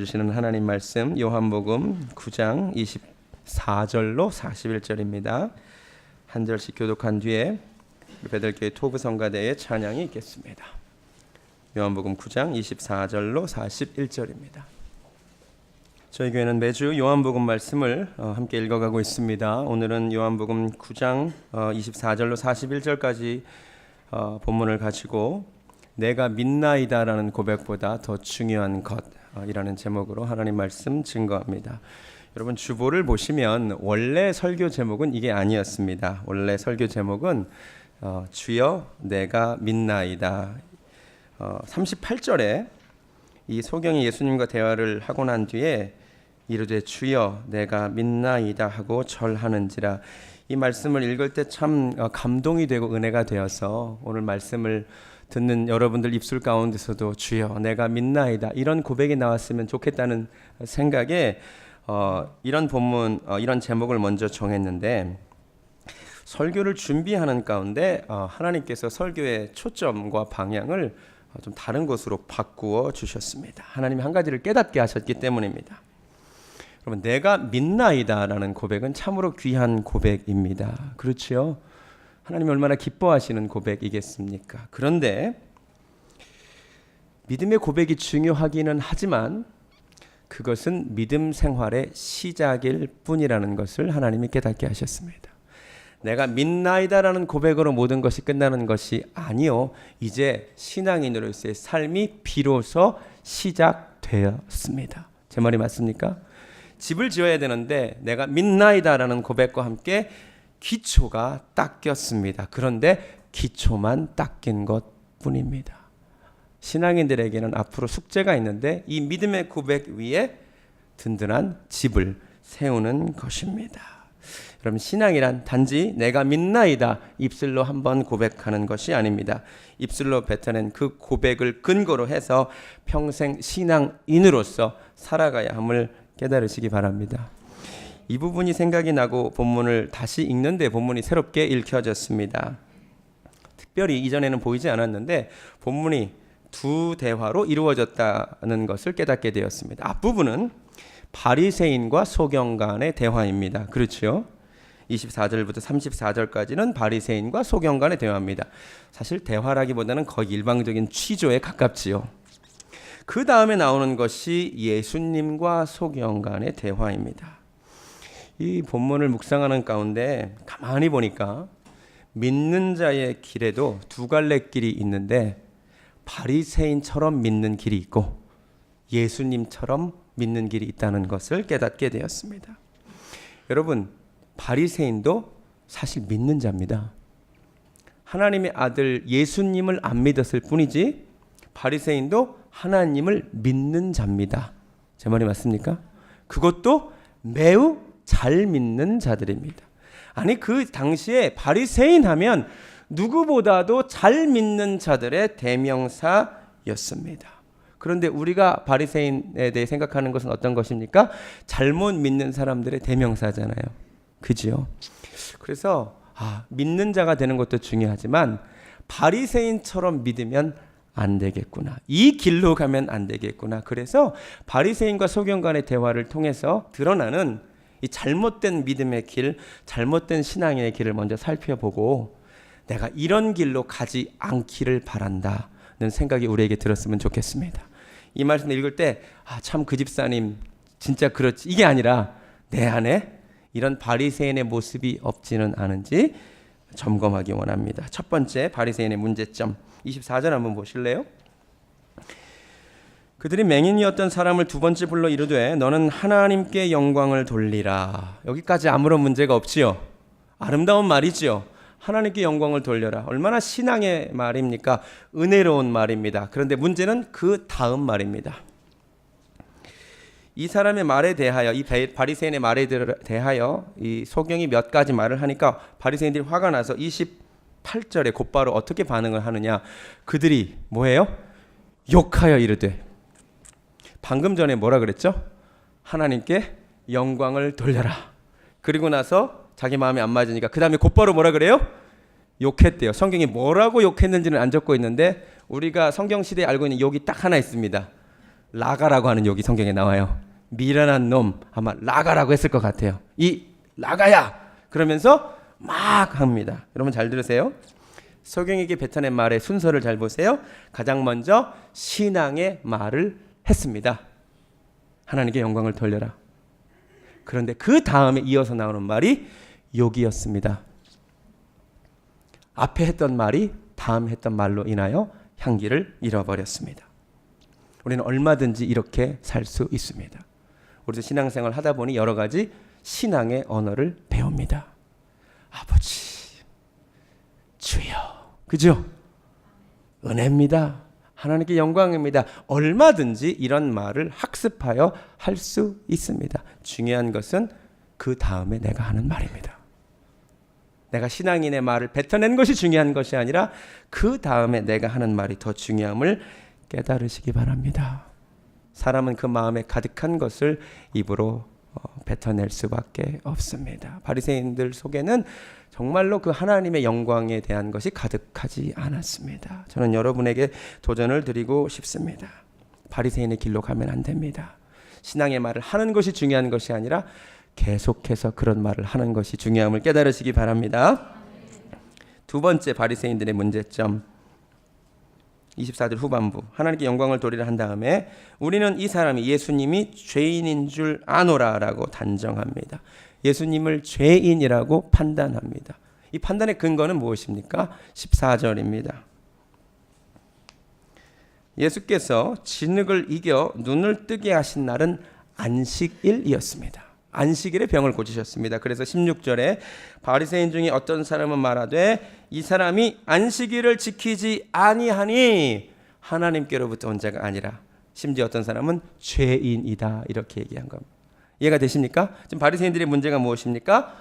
주시는 하나님 말씀 요한복음 9장 24절로 41절입니다. 한 절씩 교독한 뒤에 베들교회 토부 성가대의 찬양이 있겠습니다. 요한복음 9장 24절로 41절입니다. 저희 교회는 매주 요한복음 말씀을 함께 읽어가고 있습니다. 오늘은 요한복음 9장 24절로 41절까지 본문을 가지고 내가 믿나이다라는 고백보다 더 중요한 것이라는 제목으로 하나님 말씀 증거합니다. 여러분 주보를 보시면 원래 설교 제목은 이게 아니었습니다. 원래 설교 제목은 주여 내가 믿나이다. 38절에 이 소경이 예수님과 대화를 하고 난 뒤에 이르되 주여 내가 믿나이다 하고 절하는지라. 이 말씀을 읽을 때 참 감동이 되고 은혜가 되어서 오늘 말씀을 듣는 여러분들 입술 가운데서도 주여 내가 믿나이다 이런 고백이 나왔으면 좋겠다는 생각에 이런 본문 이런 제목을 먼저 정했는데, 설교를 준비하는 가운데 하나님께서 설교의 초점과 방향을 좀 다른 곳으로 바꾸어 주셨습니다. 하나님이 한 가지를 깨닫게 하셨기 때문입니다. 여러분, 내가 믿나이다라는 고백은 참으로 귀한 고백입니다. 그렇지요? 하나님이 얼마나 기뻐하시는 고백이겠습니까? 그런데 믿음의 고백이 중요하기는 하지만 그것은 믿음 생활의 시작일 뿐이라는 것을 하나님이 깨닫게 하셨습니다. 내가 믿나이다라는 고백으로 모든 것이 끝나는 것이 아니요, 이제 신앙인으로서의 삶이 비로소 시작되었습니다. 제 말이 맞습니까? 집을 지어야 되는데 내가 믿나이다라는 고백과 함께 기초가 닦였습니다. 그런데 기초만 닦인 것뿐입니다. 신앙인들에게는 앞으로 숙제가 있는데 이 믿음의 고백 위에 든든한 집을 세우는 것입니다. 여러분, 신앙이란 단지 내가 믿나이다 입술로 한번 고백하는 것이 아닙니다. 입술로 뱉어낸 그 고백을 근거로 해서 평생 신앙인으로서 살아가야 함을 깨달으시기 바랍니다. 이 부분이 생각이 나고 본문을 다시 읽는데 본문이 새롭게 읽혀졌습니다. 특별히 이전에는 보이지 않았는데 본문이 두 대화로 이루어졌다는 것을 깨닫게 되었습니다. 앞부분은 바리새인과 소경간의 대화입니다. 그렇죠? 24절부터 34절까지는 바리새인과 소경간의 대화입니다. 사실 대화라기보다는 거의 일방적인 취조에 가깝지요. 그 다음에 나오는 것이 예수님과 소경간의 대화입니다. 이 본문을 묵상하는 가운데 가만히 보니까 믿는 자의 길에도 두 갈래 길이 있는데 바리새인처럼 믿는 길이 있고 예수님처럼 믿는 길이 있다는 것을 깨닫게 되었습니다. 여러분, 바리새인도 사실 믿는 자입니다. 하나님의 아들 예수님을 안 믿었을 뿐이지 바리새인도 하나님을 믿는 자입니다. 제 말이 맞습니까? 그것도 매우 잘 믿는 자들입니다. 아니, 그 당시에 바리새인 하면 누구보다도 잘 믿는 자들의 대명사였습니다. 그런데 우리가 바리새인에 대해 생각하는 것은 어떤 것입니까? 잘못 믿는 사람들의 대명사잖아요. 그지요? 그래서 믿는 자가 되는 것도 중요하지만 바리새인처럼 믿으면 안 되겠구나. 이 길로 가면 안 되겠구나. 그래서 바리새인과 소경간의 대화를 통해서 드러나는 이 잘못된 믿음의 길, 잘못된 신앙의 길을 먼저 살펴보고 내가 이런 길로 가지 않기를 바란다는 생각이 우리에게 들었으면 좋겠습니다. 이 말씀 읽을 때 참 그 집사님 진짜 그렇지, 이게 아니라 내 안에 이런 바리새인의 모습이 없지는 않은지 점검하기 원합니다. 첫 번째 바리새인의 문제점 24절 한번 보실래요? 그들이 맹인이었던 사람을 두 번째 불러 이르되 너는 하나님께 영광을 돌리라. 여기까지 아무런 문제가 없지요. 아름다운 말이지요. 하나님께 영광을 돌려라. 얼마나 신앙의 말입니까? 은혜로운 말입니다. 그런데 문제는 그 다음 말입니다. 이 사람의 말에 대하여, 이 바리새인의 말에 대하여 이 소경이 몇 가지 말을 하니까 바리새인들이 화가 나서 28절에 곧바로 어떻게 반응을 하느냐. 그들이 뭐예요? 욕하여 이르되. 방금 전에 뭐라 그랬죠? 하나님께 영광을 돌려라. 그리고 나서 자기 마음에 안 맞으니까 그 다음에 곧바로 뭐라 그래요? 욕했대요. 성경이 뭐라고 욕했는지는 안 적고 있는데 우리가 성경 시대에 알고 있는 욕이 딱 하나 있습니다. 라가라고 하는 욕이 성경에 나와요. 미련한 놈, 아마 라가라고 했을 것 같아요. 이 라가야! 그러면서 막 합니다. 여러분 잘 들으세요. 소경에게 뱉어낸 말의 순서를 잘 보세요. 가장 먼저 신앙의 말을 했습니다. 하나님께 영광을 돌려라. 그런데 그 다음에 이어서 나오는 말이 욕이었습니다. 앞에 했던 말이 다음 했던 말로 인하여 향기를 잃어버렸습니다. 우리는 얼마든지 이렇게 살 수 있습니다. 우리도 신앙생활 하다 보니 여러 가지 신앙의 언어를 배웁니다. 아버지, 주여, 그죠? 은혜입니다. 하나님께 영광입니다. 얼마든지 이런 말을 학습하여 할 수 있습니다. 중요한 것은 그 다음에 내가 하는 말입니다. 내가 신앙인의 말을 뱉어낸 것이 중요한 것이 아니라 그 다음에 내가 하는 말이 더 중요함을 깨달으시기 바랍니다. 사람은 그 마음에 가득한 것을 입으로 뱉어낼 수밖에 없습니다. 바리새인들 속에는 정말로 그 하나님의 영광에 대한 것이 가득하지 않았습니다. 저는 여러분에게 도전을 드리고 싶습니다. 바리새인의 길로 가면 안 됩니다. 신앙의 말을 하는 것이 중요한 것이 아니라 계속해서 그런 말을 하는 것이 중요함을 깨달으시기 바랍니다. 두 번째 바리새인들의 문제점, 24절 후반부, 하나님께 영광을 돌리라 한 다음에 우리는 이 사람이 예수님이 죄인인 줄 아노라라고 단정합니다. 예수님을 죄인이라고 판단합니다. 이 판단의 근거는 무엇입니까? 14절입니다. 예수께서 진흙을 이겨 눈을 뜨게 하신 날은 안식일이었습니다. 안식일에 병을 고치셨습니다. 그래서 16절에 바리새인 중에 어떤 사람은 말하되 이 사람이 안식일을 지키지 아니하니 하나님께로부터 온 자가 아니라 심지어 어떤 사람은 죄인이다 이렇게 얘기한 겁니다. 이해가 되십니까? 지금 바리새인들의 문제가 무엇입니까?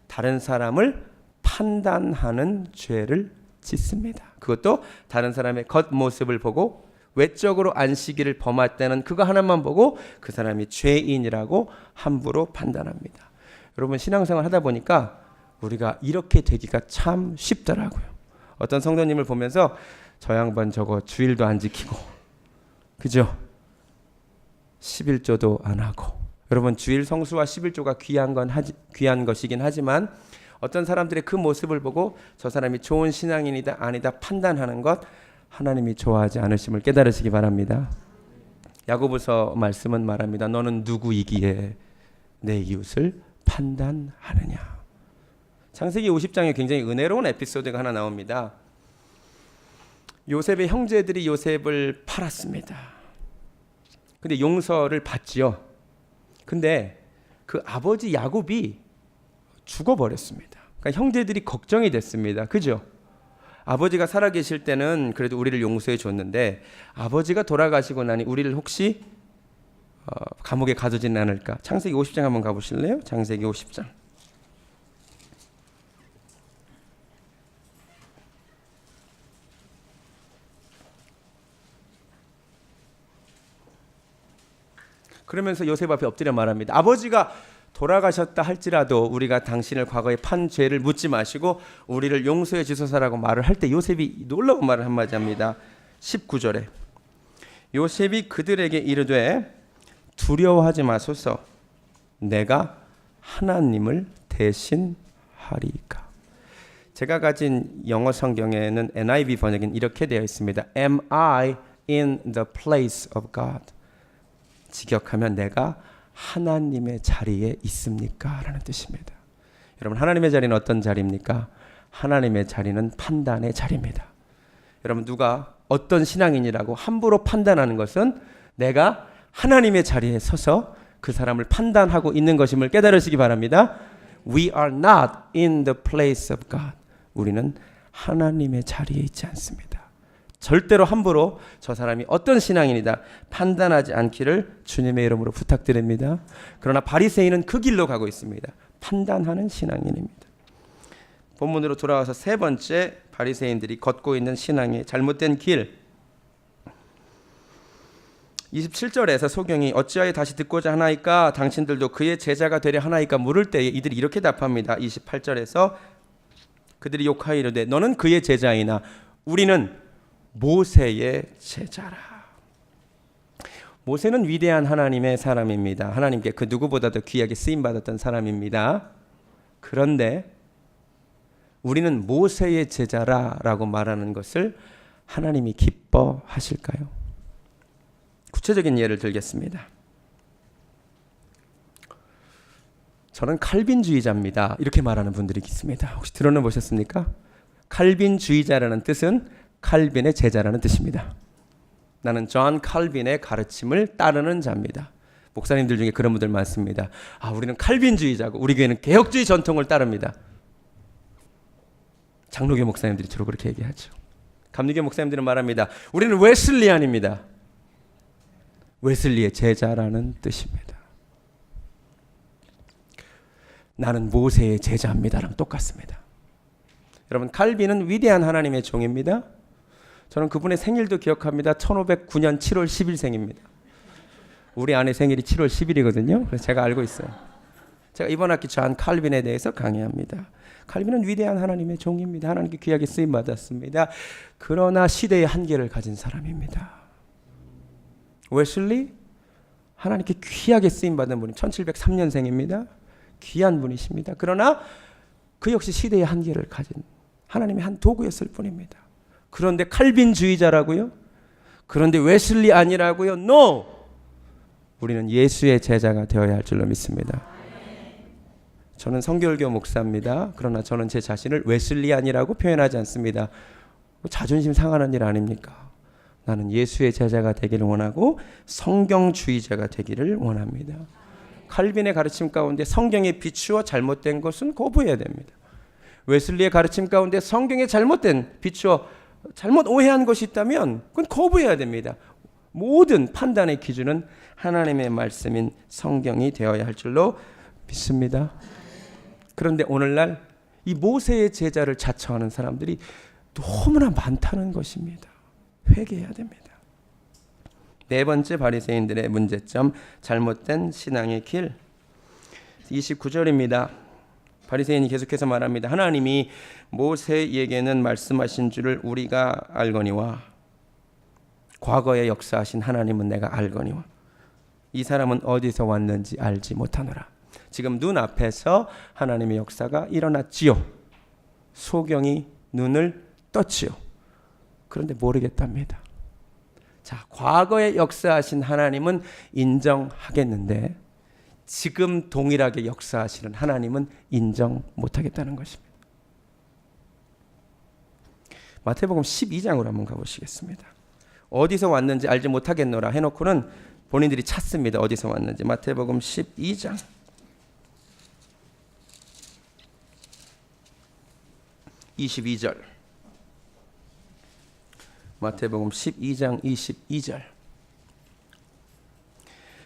다른 사람을 판단하는 죄를 짓습니다. 그것도 다른 사람의 겉모습을 보고 외적으로 안식일을 범할 때는 그거 하나만 보고 그 사람이 죄인이라고 함부로 판단합니다. 여러분 신앙생활 하다 보니까 우리가 이렇게 되기가 참 쉽더라고요. 어떤 성도님을 보면서 저 양반 저거 주일도 안 지키고 그죠? 11조도 안 하고. 여러분 주일 성수와 11조가 귀한 것이긴 하지만 어떤 사람들의 그 모습을 보고 저 사람이 좋은 신앙인이다 아니다 판단하는 것 하나님이 좋아하지 않으심을 깨달으시기 바랍니다. 야고보서 말씀은 말합니다. 너는 누구이기에 내 이웃을 판단하느냐. 창세기 50장에 굉장히 은혜로운 에피소드가 하나 나옵니다. 요셉의 형제들이 요셉을 팔았습니다. 근데 용서를 받지요. 근데 그 아버지 야곱이 죽어버렸습니다. 그러니까 형제들이 걱정이 됐습니다. 그죠? 아버지가 살아계실 때는 그래도 우리를 용서해 줬는데 아버지가 돌아가시고 나니 우리를 혹시 감옥에 가두지는 않을까. 창세기 50장 한번 가보실래요? 창세기 50장. 그러면서 요셉 앞에 엎드려 말합니다. 아버지가 돌아가셨다 할지라도 우리가 당신을 과거에 판 죄를 묻지 마시고 우리를 용서해 주소서라고 말을 할 때 요셉이 놀라운 말을 한마디 합니다. 19절에 요셉이 그들에게 이르되 두려워하지 마소서 내가 하나님을 대신하리이까. 제가 가진 영어 성경에는 NIV 번역은 이렇게 되어 있습니다. Am I in the place of God? 직역하면 내가 하나님의 자리에 있습니까? 라는 뜻입니다. 여러분 하나님의 자리는 어떤 자리입니까? 하나님의 자리는 판단의 자리입니다. 여러분 누가 어떤 신앙인이라고 함부로 판단하는 것은 내가 하나님의 자리에 서서 그 사람을 판단하고 있는 것임을 깨달으시기 바랍니다. We are not in the place of God. 우리는 하나님의 자리에 있지 않습니다. 절대로 함부로 저 사람이 어떤 신앙인이다 판단하지 않기를 주님의 이름으로 부탁드립니다. 그러나 바리새인은 그 길로 가고 있습니다. 판단하는 신앙인입니다. 본문으로 돌아와서 세 번째 바리새인들이 걷고 있는 신앙의 잘못된 길. 27절에서 소경이 어찌하여 다시 듣고자 하나이까 당신들도 그의 제자가 되려 하나이까 물을 때에 이들이 이렇게 답합니다. 28절에서 그들이 욕하여 이르되 너는 그의 제자이나 우리는 모세의 제자라. 모세는 위대한 하나님의 사람입니다. 하나님께 그 누구보다도 귀하게 쓰임받았던 사람입니다. 그런데 우리는 모세의 제자라라고 말하는 것을 하나님이 기뻐하실까요? 구체적인 예를 들겠습니다. 저는 칼빈주의자입니다. 이렇게 말하는 분들이 있습니다. 혹시 들어는 보셨습니까? 칼빈주의자라는 뜻은 칼빈의 제자라는 뜻입니다. 나는 존 칼빈의 가르침을 따르는 자입니다. 목사님들 중에 그런 분들 많습니다. 우리는 칼빈주의자고 우리 교회는 개혁주의 전통을 따릅니다. 장로교 목사님들이 주로 그렇게 얘기하죠. 감리교 목사님들은 말합니다. 우리는 웨슬리안입니다. 웨슬리의 제자라는 뜻입니다. 나는 모세의 제자입니다랑 똑같습니다. 여러분, 칼빈은 위대한 하나님의 종입니다. 저는 그분의 생일도 기억합니다. 1509년 7월 10일생입니다. 우리 아내 생일이 7월 10일이거든요. 그래서 제가 알고 있어요. 제가 이번 학기 존 칼빈에 대해서 강의합니다. 칼빈은 위대한 하나님의 종입니다. 하나님께 귀하게 쓰임 받았습니다. 그러나 시대의 한계를 가진 사람입니다. 웨슬리 하나님께 귀하게 쓰임 받은 분이 1703년생입니다. 귀한 분이십니다. 그러나 그 역시 시대의 한계를 가진 하나님의 한 도구였을 뿐입니다. 그런데 칼빈주의자라고요? 그런데 웨슬리 아니라고요? No! 우리는 예수의 제자가 되어야 할 줄로 믿습니다. 저는 성결교 목사입니다. 그러나 저는 제 자신을 웨슬리안이라고 표현하지 않습니다. 자존심 상하는 일 아닙니까? 나는 예수의 제자가 되기를 원하고 성경주의자가 되기를 원합니다. 칼빈의 가르침 가운데 성경에 비추어 잘못된 것은 거부해야 됩니다. 웨슬리의 가르침 가운데 성경에 비추어 잘못 오해한 것이 있다면 그건 거부해야 됩니다. 모든 판단의 기준은 하나님의 말씀인 성경이 되어야 할 줄로 믿습니다. 그런데 오늘날 이 모세의 제자를 자처하는 사람들이 너무나 많다는 것입니다. 회개해야 됩니다. 네 번째 바리새인들의 문제점, 잘못된 신앙의 길. 29절입니다. 바리새인이 계속해서 말합니다. 하나님이 모세에게는 말씀하신 줄을 우리가 알거니와 과거에 역사하신 하나님은 내가 알거니와 이 사람은 어디서 왔는지 알지 못하노라. 지금 눈앞에서 하나님의 역사가 일어났지요. 소경이 눈을 떴지요. 그런데 모르겠답니다. 자, 과거에 역사하신 하나님은 인정하겠는데 지금 동일하게 역사하시는 하나님은 인정 못하겠다는 것입니다. 마태복음 12장으로 한번 가보시겠습니다. 어디서 왔는지 알지 못하겠노라 해놓고는 본인들이 찾습니다. 어디서 왔는지. 마태복음 12장 22절. 마태복음 12장 22절.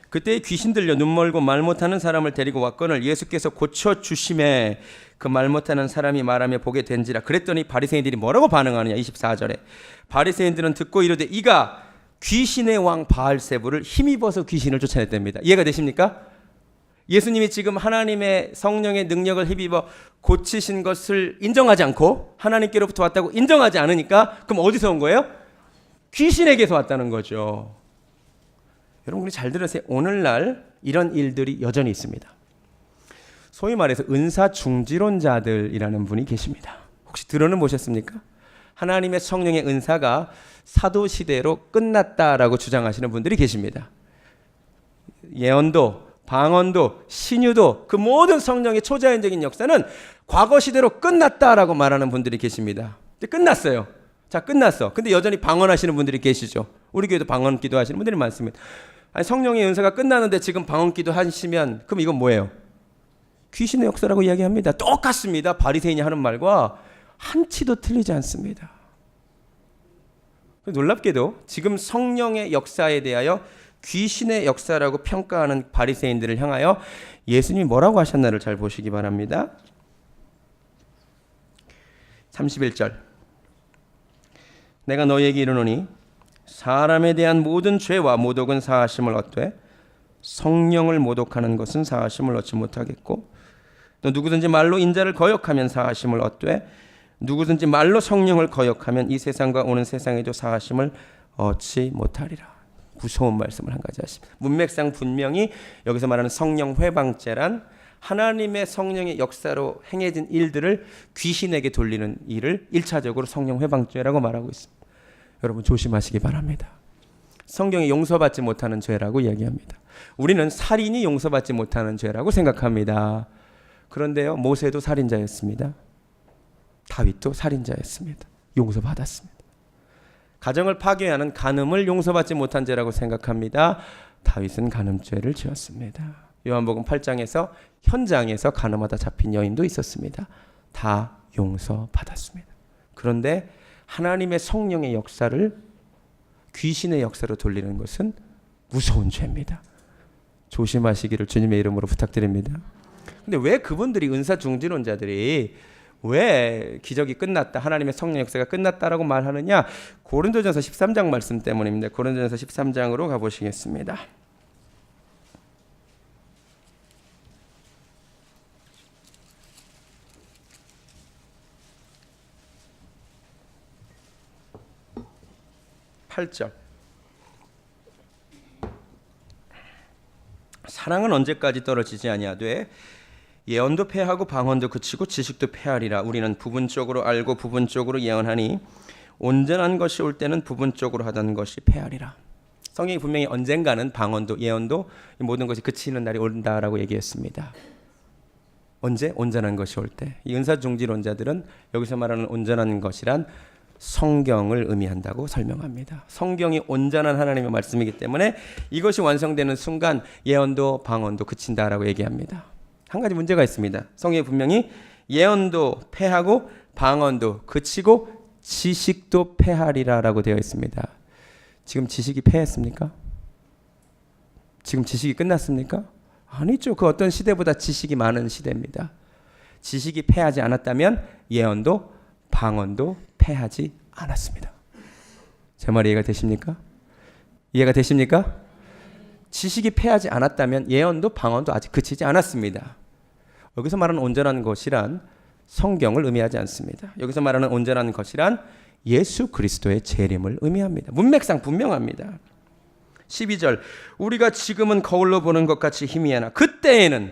그때 귀신 들려 눈 멀고 말 못하는 사람을 데리고 왔거늘 예수께서 고쳐주심에 그 말 못하는 사람이 말하며 보게 된지라. 그랬더니 바리새인들이 뭐라고 반응하느냐. 24절에 바리새인들은 듣고 이르되 이가 귀신의 왕 바알세불을 힘입어서 귀신을 쫓아냈답니다. 이해가 되십니까? 예수님이 지금 하나님의 성령의 능력을 힘입어 고치신 것을 인정하지 않고 하나님께로부터 왔다고 인정하지 않으니까 그럼 어디서 온 거예요? 귀신에게서 왔다는 거죠. 여러분, 우리 잘 들으세요. 오늘날 이런 일들이 여전히 있습니다. 소위 말해서 은사 중지론자들이라는 분이 계십니다. 혹시 들어는 보셨습니까? 하나님의 성령의 은사가 사도시대로 끝났다라고 주장하시는 분들이 계십니다. 예언도, 방언도, 신유도, 그 모든 성령의 초자연적인 역사는 과거 시대로 끝났다라고 말하는 분들이 계십니다. 근데 끝났어요. 자, 끝났어. 근데 여전히 방언하시는 분들이 계시죠. 우리 교회도 방언 기도하시는 분들이 많습니다. 아니, 성령의 은사가 끝나는데 지금 방언 기도 하시면 그럼 이건 뭐예요? 귀신의 역사라고 이야기합니다. 똑같습니다. 바리새인이 하는 말과 한치도 틀리지 않습니다. 놀랍게도 지금 성령의 역사에 대하여 귀신의 역사라고 평가하는 바리새인들을 향하여 예수님이 뭐라고 하셨나를 잘 보시기 바랍니다. 31절. 내가 너희에게 이르노니 사람에 대한 모든 죄와 모독은 사하심을 얻되 성령을 모독하는 것은 사하심을 얻지 못하겠고 또 누구든지 말로 인자를 거역하면 사하심을 얻되 누구든지 말로 성령을 거역하면 이 세상과 오는 세상에도 사하심을 얻지 못하리라. 무서운 말씀을 한 가지 하십니다. 문맥상 분명히 여기서 말하는 성령 회방죄란 하나님의 성령의 역사로 행해진 일들을 귀신에게 돌리는 일을 1차적으로 성령 회방죄라고 말하고 있습니다. 여러분 조심하시기 바랍니다. 성경이 용서받지 못하는 죄라고 이야기합니다. 우리는 살인이 용서받지 못하는 죄라고 생각합니다. 그런데요, 모세도 살인자였습니다. 다윗도 살인자였습니다. 용서받았습니다. 가정을 파괴하는 간음을 용서받지 못한 죄라고 생각합니다. 다윗은 간음죄를 지었습니다. 요한복음 8장에서 현장에서 간음하다 잡힌 여인도 있었습니다. 다 용서받았습니다. 그런데 하나님의 성령의 역사를 귀신의 역사로 돌리는 것은 무서운 죄입니다. 조심하시기를 주님의 이름으로 부탁드립니다. 근데 왜 그분들이 은사중진론자들이 왜 기적이 끝났다, 하나님의 성령 역사가 끝났다라고 말하느냐? 고린도전서 13장 말씀 때문입니다. 고린도전서 13장으로 가보시겠습니다. 사랑은 언제까지 떨어지지 아니하되 예언도 패하고 방언도 그치고 지식도 패하리라. 우리는 부분적으로 알고 부분적으로 예언하니 온전한 것이 올 때는 부분적으로 하던 것이 패하리라. 성경이 분명히 언젠가는 방언도 예언도 모든 것이 그치는 날이 온다라고 얘기했습니다. 언제? 온전한 것이 올 때. 이 은사중지론자들은 여기서 말하는 온전한 것이란 성경을 의미한다고 설명합니다. 성경이 온전한 하나님의 말씀이기 때문에 이것이 완성되는 순간 예언도 방언도 그친다라고 얘기합니다. 한 가지 문제가 있습니다. 성경에 분명히 예언도 패하고 방언도 그치고 지식도 패하리라라고 되어 있습니다. 지금 지식이 패했습니까? 지금 지식이 끝났습니까? 아니죠. 그 어떤 시대보다 지식이 많은 시대입니다. 지식이 패하지 않았다면 예언도 방언도 패하지 않았습니다. 제 말 이해가 되십니까? 이해가 되십니까? 지식이 패하지 않았다면 예언도 방언도 아직 그치지 않았습니다. 여기서 말하는 온전한 것이란 성경을 의미하지 않습니다. 여기서 말하는 온전한 것이란 예수 그리스도의 재림을 의미합니다. 문맥상 분명합니다. 12절 우리가 지금은 거울로 보는 것 같이 희미하나 그때에는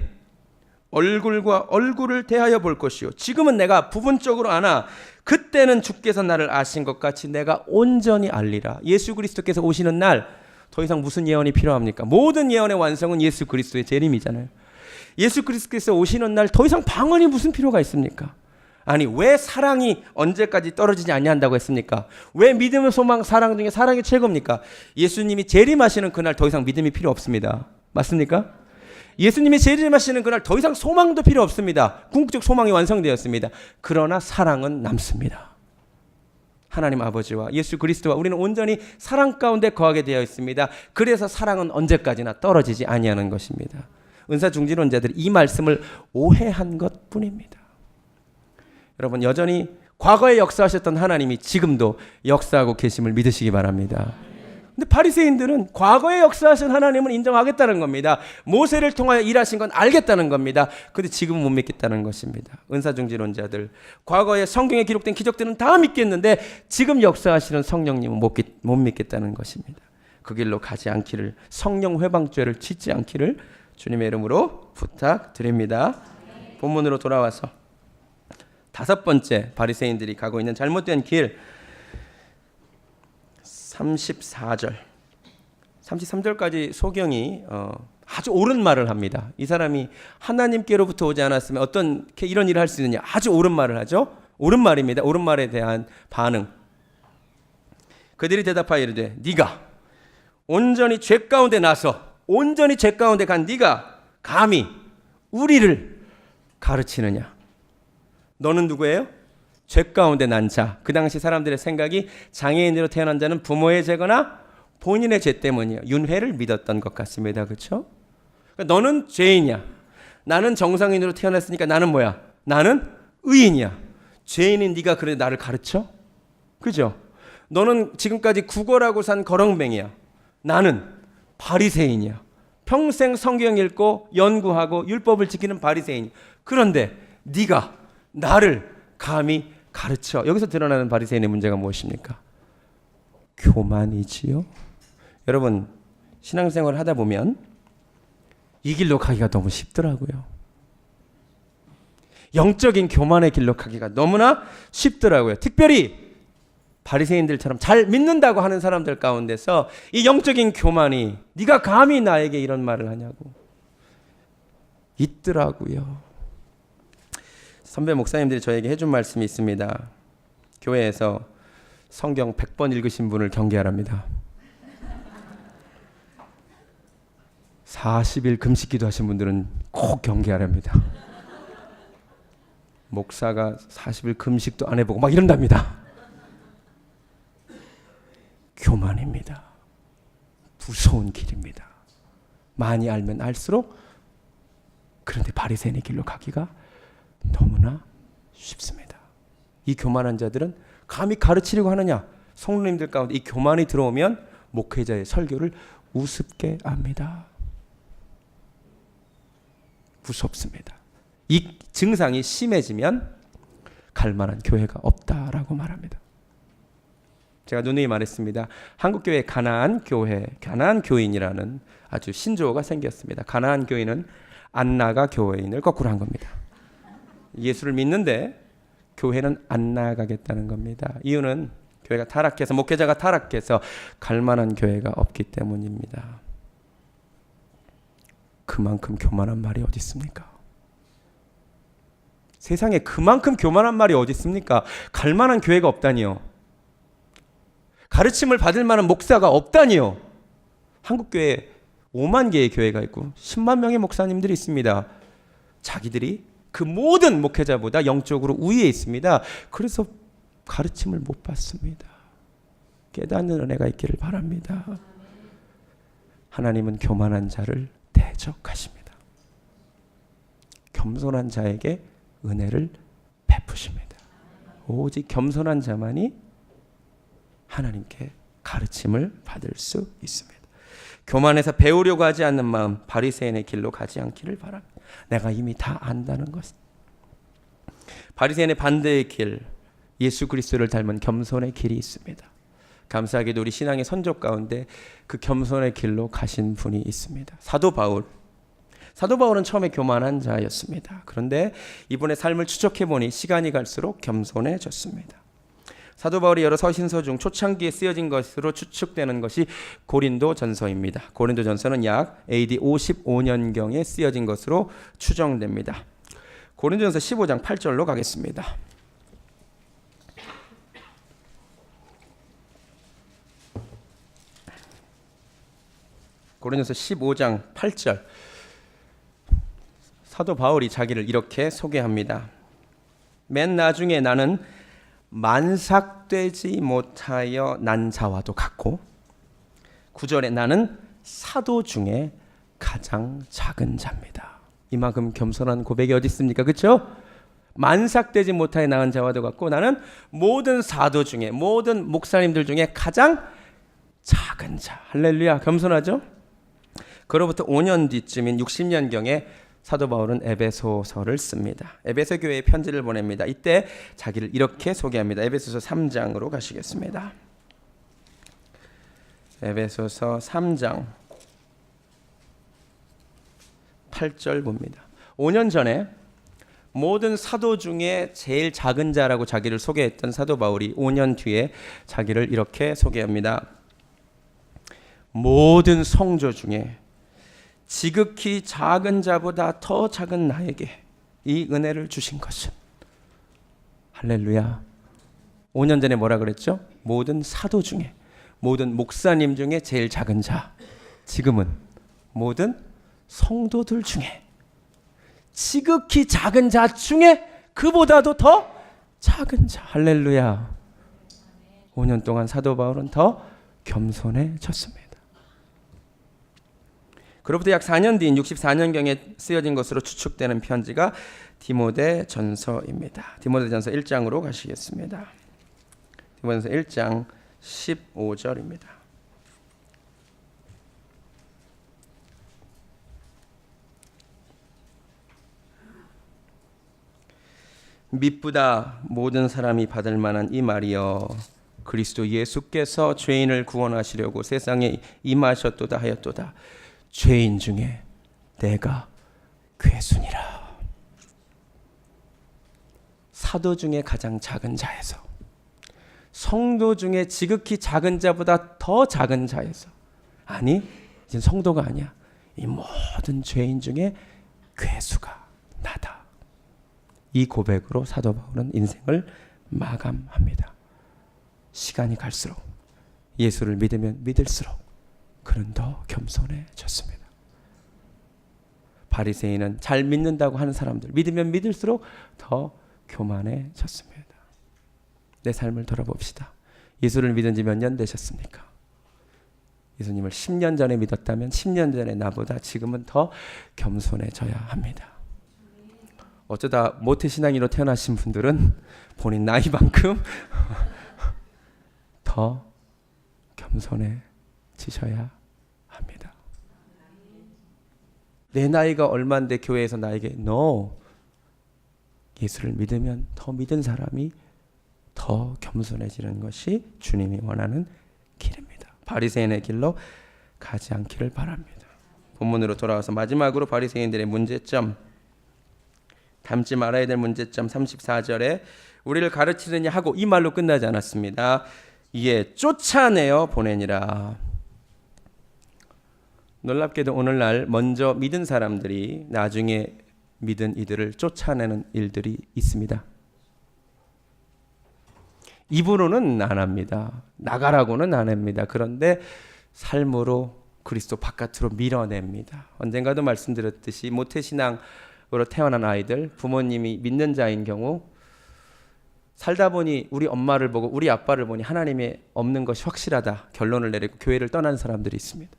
얼굴과 얼굴을 대하여 볼 것이요 지금은 내가 부분적으로 아나 그때는 주께서 나를 아신 것 같이 내가 온전히 알리라. 예수 그리스도께서 오시는 날 더 이상 무슨 예언이 필요합니까? 모든 예언의 완성은 예수 그리스도의 재림이잖아요. 예수 그리스도께서 오시는 날 더 이상 방언이 무슨 필요가 있습니까? 아니 왜 사랑이 언제까지 떨어지지 아니한다고 했습니까? 왜 믿음, 소망, 사랑 중에 사랑이 최고입니까? 예수님이 재림하시는 그날 더 이상 믿음이 필요 없습니다. 맞습니까? 예수님이 재림하시는 그날 더 이상 소망도 필요 없습니다. 궁극적 소망이 완성되었습니다. 그러나 사랑은 남습니다. 하나님 아버지와 예수 그리스도와 우리는 온전히 사랑 가운데 거하게 되어 있습니다. 그래서 사랑은 언제까지나 떨어지지 아니하는 것입니다. 은사중지론자들이 이 말씀을 오해한 것뿐입니다. 여러분 여전히 과거에 역사하셨던 하나님이 지금도 역사하고 계심을 믿으시기 바랍니다. 근데 바리새인들은 과거에 역사하신 하나님을 인정하겠다는 겁니다. 모세를 통하여 일하신 건 알겠다는 겁니다. 근데 지금은 못 믿겠다는 것입니다. 은사중지론자들 과거에 성경에 기록된 기적들은 다 믿겠는데 지금 역사하시는 성령님은 못 믿겠다는 것입니다. 그 길로 가지 않기를, 성령 회방죄를 짓지 않기를 주님의 이름으로 부탁드립니다. 본문으로 돌아와서 다섯 번째 바리새인들이 가고 있는 잘못된 길 34절 33절까지 소경이 아주 옳은 말을 합니다. 이 사람이 하나님께로부터 오지 않았으면 어떻게 이런 일을 할 수 있느냐, 아주 옳은 말을 하죠. 옳은 말입니다. 옳은 말에 대한 반응. 그들이 대답하여 이르되 네가 온전히 죄 가운데 나서 온전히 죄 가운데 간 네가 감히 우리를 가르치느냐. 너는 누구예요? 죄 가운데 난 자. 그 당시 사람들의 생각이 장애인으로 태어난 자는 부모의 죄거나 본인의 죄 때문이에요. 윤회를 믿었던 것 같습니다. 그렇죠? 그러니까 너는 죄인이야. 나는 정상인으로 태어났으니까 나는 뭐야? 나는 의인이야. 죄인인 네가 그래 나를 가르쳐? 그죠? 너는 지금까지 구걸하고 산 거렁뱅이야. 나는 바리새인이야. 평생 성경 읽고 연구하고 율법을 지키는 바리새인. 그런데 네가 나를 감히 가르쳐. 여기서 드러나는 바리새인의 문제가 무엇입니까? 교만이지요. 여러분 신앙생활을 하다 보면 이 길로 가기가 너무 쉽더라고요. 영적인 교만의 길로 가기가 너무나 쉽더라고요. 특별히 바리새인들처럼 잘 믿는다고 하는 사람들 가운데서 이 영적인 교만이 네가 감히 나에게 이런 말을 하냐고 있더라고요. 선배 목사님들이 저에게 해준 말씀이 있습니다. 교회에서 성경 100번 읽으신 분을 경계하랍니다. 40일 금식기도 하신 분들은 꼭 경계하랍니다. 목사가 40일 금식도 안 해보고 막 이런답니다. 교만입니다. 무서운 길입니다. 많이 알면 알수록, 그런데 바리새인의 길로 가기가 너무나 쉽습니다. 이 교만한 자들은 감히 가르치려고 하느냐? 성도님들 가운데 이 교만이 들어오면 목회자의 설교를 우습게 합니다. 무섭습니다. 이 증상이 심해지면 갈 만한 교회가 없다라고 말합니다. 제가 누누이 말했습니다. 한국교회 가나안 교회, 가나안 교인이라는 아주 신조어가 생겼습니다. 가나안 교인은 안 나가 교회인을 거꾸로 한 겁니다. 예수를 믿는데 교회는 안 나가겠다는 겁니다. 이유는 교회가 타락해서, 목회자가 타락해서 갈 만한 교회가 없기 때문입니다. 그만큼 교만한 말이 어디 있습니까? 세상에 그만큼 교만한 말이 어디 있습니까? 갈 만한 교회가 없다니요. 가르침을 받을 만한 목사가 없다니요. 한국교회에 5만 개의 교회가 있고 10만 명의 목사님들이 있습니다. 자기들이 그 모든 목회자보다 영적으로 우위에 있습니다. 그래서 가르침을 못 받습니다. 깨닫는 은혜가 있기를 바랍니다. 하나님은 교만한 자를 대적하십니다. 겸손한 자에게 은혜를 베푸십니다. 오직 겸손한 자만이 하나님께 가르침을 받을 수 있습니다. 교만해서 배우려고 하지 않는 마음, 바리새인의 길로 가지 않기를 바랍니다. 내가 이미 다 안다는 것. 바리새인의 반대의 길, 예수 그리스도를 닮은 겸손의 길이 있습니다. 감사하게도 우리 신앙의 선조 가운데 그 겸손의 길로 가신 분이 있습니다. 사도 바울. 사도 바울은 처음에 교만한 자였습니다. 그런데 이분의 삶을 추적해 보니 시간이 갈수록 겸손해졌습니다. 사도 바울이 여러 서신서 중 초창기에 쓰여진 것으로 추측되는 것이 고린도전서입니다. 고린도전서는 약 AD 55년경에 쓰여진 것으로 추정됩니다. 고린도전서 15장 8절로 가겠습니다. 고린도전서 15장 8절. 사도 바울이 자기를 이렇게 소개합니다. 맨 나중에 나는 만삭되지 못하여 난 자와도 같고, 9절에 나는 사도 중에 가장 작은 자입니다. 이만큼 겸손한 고백이 어디 있습니까? 그렇죠? 만삭되지 못하여 낳은 자와도 같고, 나는 모든 사도 중에, 모든 목사님들 중에 가장 작은 자. 할렐루야. 겸손하죠? 그로부터 5년 뒤쯤인 60년경에 사도 바울은 에베소서를 씁니다. 에베소 교회에 편지를 보냅니다. 이때 자기를 이렇게 소개합니다. 에베소서 3장으로 가시겠습니다. 에베소서 3장 8절 봅니다. 5년 전에 모든 사도 중에 제일 작은 자라고 자기를 소개했던 사도 바울이 5년 뒤에 자기를 이렇게 소개합니다. 모든 성도 중에 지극히 작은 자보다 더 작은 나에게 이 은혜를 주신 것은, 할렐루야. 5년 전에 뭐라 그랬죠? 모든 사도 중에, 모든 목사님 중에 제일 작은 자. 지금은 모든 성도들 중에 지극히 작은 자 중에 그보다도 더 작은 자. 할렐루야. 5년 동안 사도 바울은 더 겸손해졌습니다. 그로부터 약 4년 뒤인 64년경에 쓰여진 것으로 추측되는 편지가 디모데전서입니다. 디모데전서 1장으로 가시겠습니다. 디모데전서 1장 15절입니다. 미쁘다 모든 사람이 받을 만한 이 말이여, 그리스도 예수께서 죄인을 구원하시려고 세상에 임하셨도다 하였도다. 죄인 중에 내가 괴순이라. 사도 중에 가장 작은 자에서, 성도 중에 지극히 작은 자보다 더 작은 자에서, 아니 이제 성도가 아니야, 이 모든 죄인 중에 괴수가 나다. 이 고백으로 사도 바울은 인생을 마감합니다. 시간이 갈수록, 예수를 믿으면 믿을수록 그는 더 겸손해졌습니다. 바리새인은 잘 믿는다고 하는 사람들, 믿으면 믿을수록 더 교만해졌습니다. 내 삶을 돌아봅시다. 예수를 믿은 지 몇 년 되셨습니까? 예수님을 10년 전에 믿었다면 10년 전에 나보다 지금은 더 겸손해져야 합니다. 어쩌다 모태신앙인으로 태어나신 분들은 본인 나이만큼 더 겸손해지셔야 합니다. 내 나이가 얼마인데 교회에서 나에게 No, 예수를 믿으면 더 믿은 사람이 더 겸손해지는 것이 주님이 원하는 길입니다. 바리새인의 길로 가지 않기를 바랍니다. 본문으로 돌아와서 마지막으로 바리새인들의 문제점, 닮지 말아야 될 문제점 34절에 우리를 가르치느냐 하고 이 말로 끝나지 않았습니다. 이에 쫓아내어 보내니라. 놀랍게도 오늘날 먼저 믿은 사람들이 나중에 믿은 이들을 쫓아내는 일들이 있습니다. 입으로는 안 합니다. 나가라고는 안 합니다. 그런데 삶으로 그리스도 바깥으로 밀어냅니다. 언젠가도 말씀드렸듯이 모태신앙으로 태어난 아이들, 부모님이 믿는 자인 경우 살다 보니 우리 엄마를 보고 우리 아빠를 보니 하나님이 없는 것이 확실하다 결론을 내리고 교회를 떠난 사람들이 있습니다.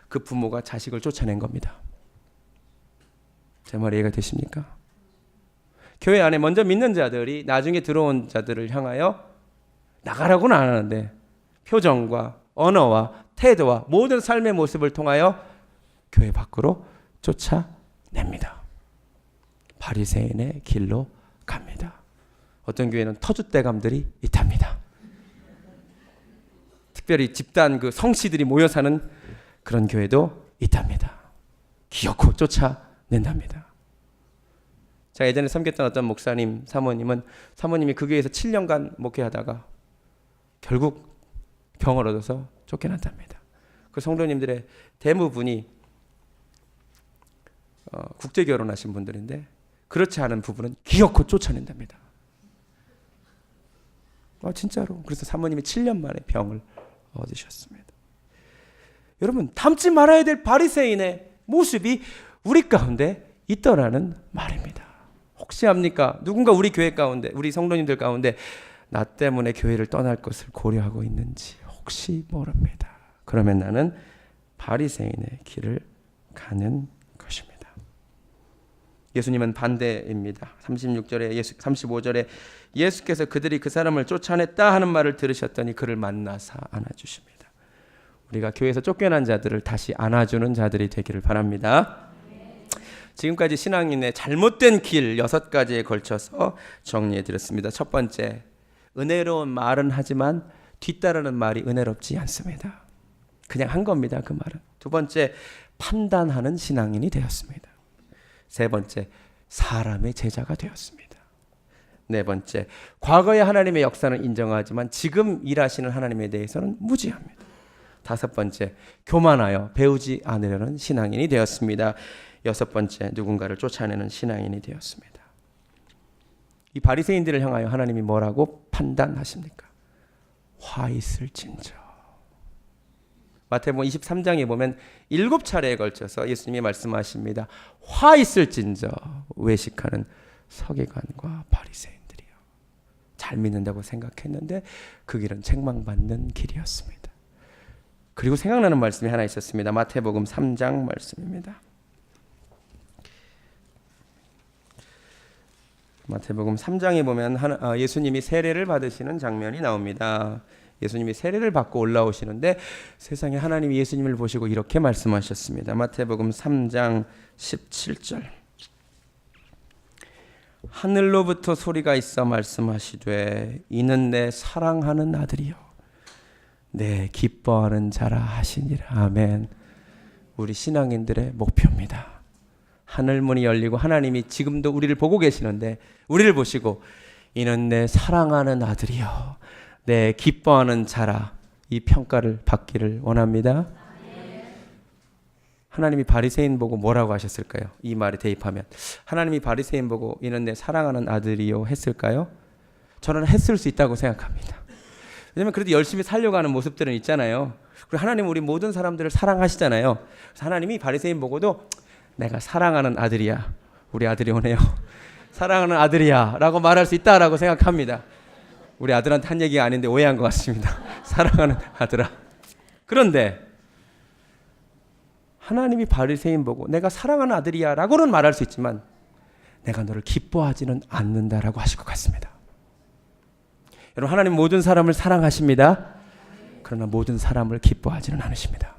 그 부모가 자식을 쫓아낸 겁니다. 제 말 이해가 되십니까? 교회 안에 먼저 믿는 자들이 나중에 들어온 자들을 향하여 나가라고는 안 하는데 표정과 언어와 태도와 모든 삶의 모습을 통하여 교회 밖으로 쫓아냅니다. 바리새인의 길로 갑니다. 어떤 교회는 터줏대감들이 있답니다. 특별히 집단 그 성씨들이 모여 사는 그런 교회도 있답니다. 기어코 쫓아낸답니다. 제가 예전에 섬겼던 어떤 목사님, 사모님이 그 교회에서 7년간 목회하다가 결국 병을 얻어서 쫓겨났답니다. 그 성도님들의 대부분이 국제 결혼하신 분들인데 그렇지 않은 부부는 기어코 쫓아낸답니다. 진짜로. 그래서 사모님이 7년 만에 병을 얻으셨습니다. 여러분, 닮지 말아야 될 바리새인의 모습이 우리 가운데 있더라는 말입니다. 혹시 압니까? 누군가 우리 교회 가운데, 우리 성도님들 가운데 나 때문에 교회를 떠날 것을 고려하고 있는지 혹시 모릅니다. 그러면 나는 바리새인의 길을 가는 것입니다. 예수님은 반대입니다. 35절에 예수께서 그들이 그 사람을 쫓아냈다 하는 말을 들으셨더니 그를 만나사 안아주십니다. 우리가 교회에서 쫓겨난 자들을 다시 안아주는 자들이 되기를 바랍니다. 지금까지 신앙인의 잘못된 길 6가지에 걸쳐서 정리해 드렸습니다. 첫 번째, 은혜로운 말은 하지만 뒤따르는 말이 은혜롭지 않습니다. 그냥 한 겁니다. 그 말은. 두 번째, 판단하는 신앙인이 되었습니다. 세 번째, 사람의 제자가 되었습니다. 네 번째, 과거의 하나님의 역사는 인정하지만 지금 일하시는 하나님에 대해서는 무지합니다. 다섯 번째, 교만하여 배우지 않으려는 신앙인이 되었습니다. 여섯 번째, 누군가를 쫓아내는 신앙인이 되었습니다. 이 바리새인들을 향하여 하나님이 뭐라고 판단하십니까? 화 있을진저. 마태복음 23장에 보면 7차례에 걸쳐서 예수님이 말씀하십니다. 화 있을진저 외식하는 서기관과 바리새인들이요. 잘 믿는다고 생각했는데 그 길은 책망받는 길이었습니다. 그리고 생각나는 말씀이 하나 있었습니다. 마태복음 3장 말씀입니다. 마태복음 3장에 보면 예수님이 세례를 받으시는 장면이 나옵니다. 예수님이 세례를 받고 올라오시는데 세상에 하나님이 예수님을 보시고 이렇게 말씀하셨습니다. 마태복음 3장 17절. 하늘로부터 소리가 있어 말씀하시되 이는 내 사랑하는 아들이요 내 기뻐하는 자라 하시니라. 아멘. 우리 신앙인들의 목표입니다. 하늘문이 열리고 하나님이 지금도 우리를 보고 계시는데 우리를 보시고 이는 내 사랑하는 아들이요 내 기뻐하는 자라 이 평가를 받기를 원합니다. 하나님이 바리새인 보고 뭐라고 하셨을까요? 이 말에 대입하면 하나님이 바리새인 보고 이는 내 사랑하는 아들이요 했을까요? 저는 했을 수 있다고 생각합니다. 왜냐하면 그래도 열심히 살려고 하는 모습들은 있잖아요. 그리고 하나님은 우리 모든 사람들을 사랑하시잖아요. 그래서 하나님이 바리새인 보고도 내가 사랑하는 아들이야. 우리 아들이 오네요. 사랑하는 아들이야 라고 말할 수 있다라고 생각합니다. 우리 아들한테 한 얘기가 아닌데 오해한 것 같습니다. 사랑하는 아들아. 그런데 하나님이 바리새인 보고 내가 사랑하는 아들이야 라고는 말할 수 있지만 내가 너를 기뻐하지는 않는다라고 하실 것 같습니다. 여러분, 하나님 모든 사람을 사랑하십니다. 그러나 모든 사람을 기뻐하지는 않으십니다.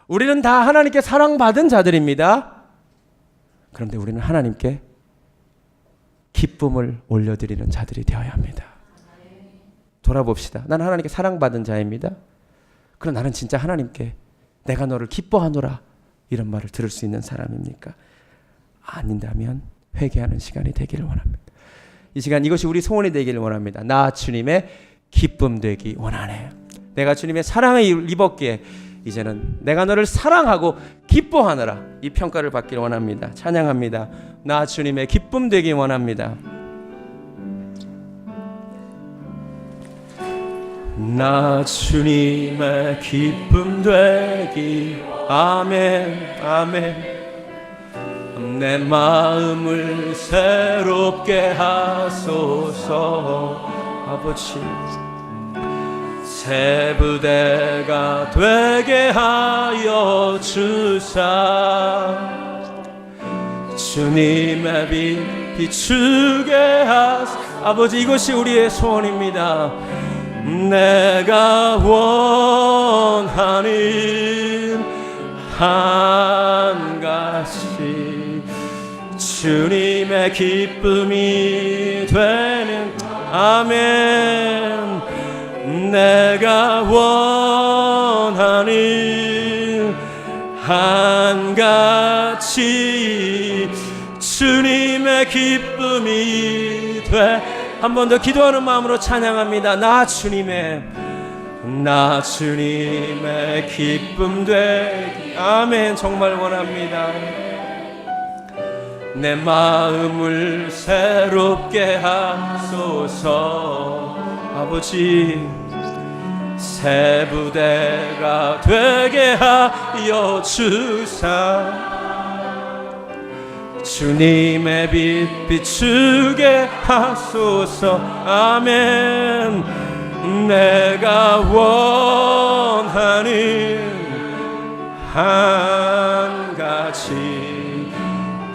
우리는 다 하나님께 사랑받은 자들입니다. 그런데 우리는 하나님께 기쁨을 올려드리는 자들이 되어야 합니다. 돌아봅시다. 나는 하나님께 사랑받은 자입니다. 그럼 나는 진짜 하나님께 내가 너를 기뻐하노라 이런 말을 들을 수 있는 사람입니까? 아닌다면 회개하는 시간이 되기를 원합니다. 이 시간 이것이 우리 소원이 되기를 원합니다. 나 주님의 기쁨 되기 원하네. 내가 주님의 사랑을 입었기에 이제는 내가 너를 사랑하고 기뻐하노라 이 평가를 받기를 원합니다. 찬양합니다. 나 주님의 기쁨 되기 원합니다. 나 주님의 기쁨 되기 아멘 아멘. 내 마음을 새롭게 하소서. 아버지 새 부대가 되게 하여 주사 주님의 빛 비추게 하소서. 아버지 이것이 우리의 소원입니다. 내가 원하는 한 가지 주님의 기쁨이 되는 아멘. 내가 원하는 한 가지 주님의 기쁨이 돼. 한 번 더 기도하는 마음으로 찬양합니다. 나 주님의 기쁨 되기 아멘. 정말 원합니다. 내 마음을 새롭게 하소서. 아버지 새 부대가 되게 하여 주사 주님의 빛 비추게 하소서. 아멘. 내가 원하는 한 가지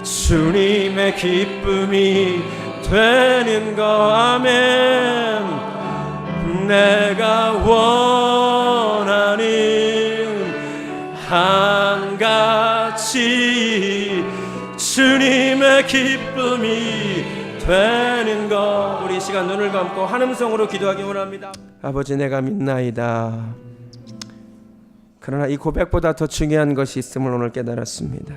주님의 기쁨이 되는 것 아멘. 내가 원하는 한 가지 주님의 기쁨이 되는 것. 우리 시간 눈을 감고 한 음성으로 기도하기 원합니다. 아버지 내가 믿나이다. 그러나 이 고백보다 더 중요한 것이 있음을 오늘 깨달았습니다.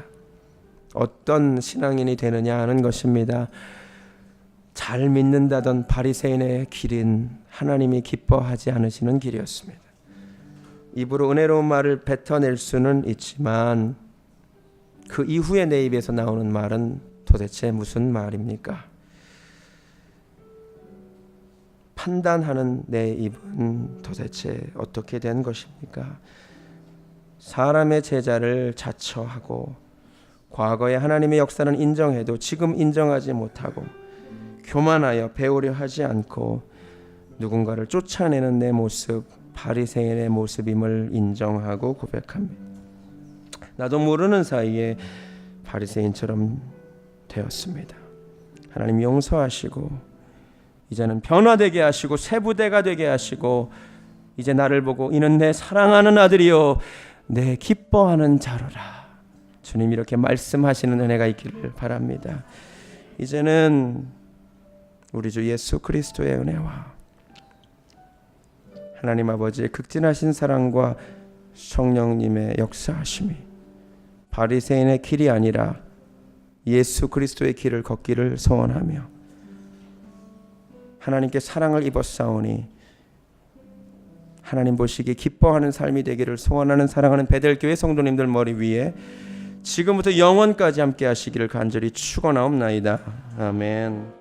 어떤 신앙인이 되느냐 하는 것입니다. 잘 믿는다던 바리새인의 길은 하나님이 기뻐하지 않으시는 길이었습니다. 입으로 은혜로운 말을 뱉어낼 수는 있지만 그 이후에 내 입에서 나오는 말은 도대체 무슨 말입니까? 판단하는 내 입은 도대체 어떻게 된 것입니까? 사람의 제자를 자처하고 과거에 하나님의 역사는 인정해도 지금 인정하지 못하고 교만하여 배우려 하지 않고 누군가를 쫓아내는 내 모습, 바리새인의 모습임을 인정하고 고백합니다. 나도 모르는 사이에 바리새인처럼 되었습니다. 하나님 용서하시고 이제는 변화되게 하시고 새 부대가 되게 하시고 이제 나를 보고 이는 내 사랑하는 아들이요 내 기뻐하는 자로라. 주님 이렇게 말씀하시는 은혜가 있기를 바랍니다. 이제는 우리 주 예수 그리스도의 은혜와 하나님 아버지의 극진하신 사랑과 성령님의 역사하심이 바리새인의 길이 아니라 예수 그리스도의 길을 걷기를 소원하며 하나님께 사랑을 입었사오니 하나님 보시기에 기뻐하는 삶이 되기를 소원하는 사랑하는 베델교회 성도님들 머리 위에 지금부터 영원까지 함께 하시기를 간절히 축원하옵나이다. 아멘.